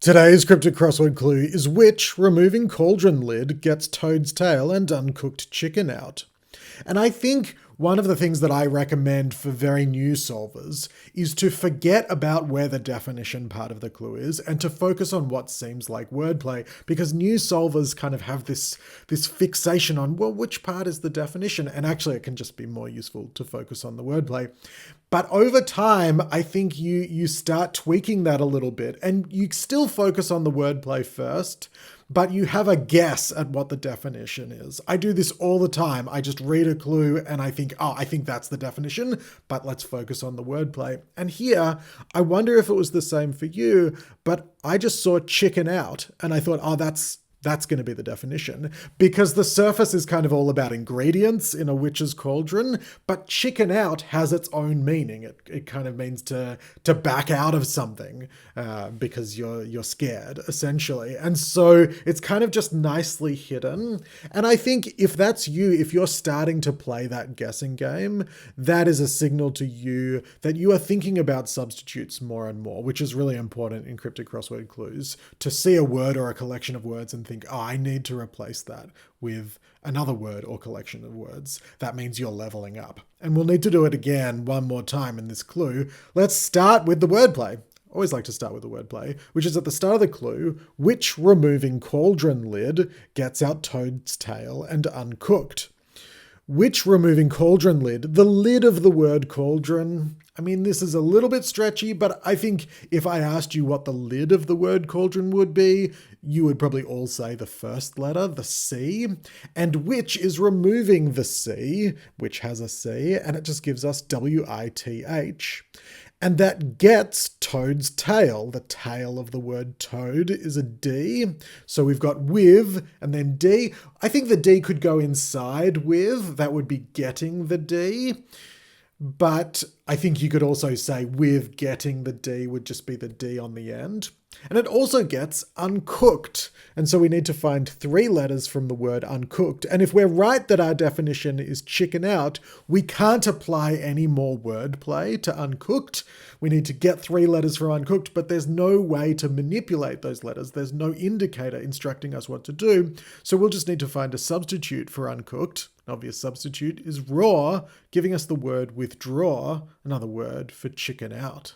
Today's cryptic crossword clue is which removing cauldron lid gets toad's tail and uncooked chicken out. And I think one of the things that I recommend for very new solvers is to forget about where the definition part of the clue is and to focus on what seems like wordplay, because new solvers kind of have this fixation on, well, which part is the definition? And actually it can just be more useful to focus on the wordplay. But over time, I think you start tweaking that a little bit and you still focus on the wordplay first, but you have a guess at what the definition is. I do this all the time. I just read a clue and I think, oh, I think that's the definition, but let's focus on the wordplay. And here, I wonder if it was the same for you, but I just saw chicken out and I thought, oh, that's going to be the definition, because the surface is kind of all about ingredients in a witch's cauldron, but chicken out has its own meaning. It kind of means to back out of something because you're scared, essentially. And so it's kind of just nicely hidden. And I think if that's you, if you're starting to play that guessing game, that is a signal to you that you are thinking about substitutes more and more, which is really important in cryptic crossword clues, to see a word or a collection of words and think, oh, I need to replace that with another word or collection of words. That means you're leveling up. And we'll need to do it again one more time in this clue. Let's start with the wordplay. Always like to start with the wordplay, which is at the start of the clue, which removing cauldron lid gets out toad's tail and uncooked. Which removing cauldron lid, the lid of the word cauldron. I mean, this is a little bit stretchy, but I think if I asked you what the lid of the word cauldron would be, you would probably all say the first letter, the C, and which is removing the C, which has a C, and it just gives us WITH. And that gets toad's tail. The tail of the word toad is a D. So we've got with and then D. I think the D could go inside with. That would be getting the D. But I think you could also say with getting the D would just be the D on the end. And it also gets uncooked. And so we need to find 3 letters from the word uncooked. And if we're right that our definition is chicken out, we can't apply any more wordplay to uncooked. We need to get 3 letters for uncooked, but there's no way to manipulate those letters. There's no indicator instructing us what to do. So we'll just need to find a substitute for uncooked. An obvious substitute is raw, giving us the word withdraw, another word for chicken out.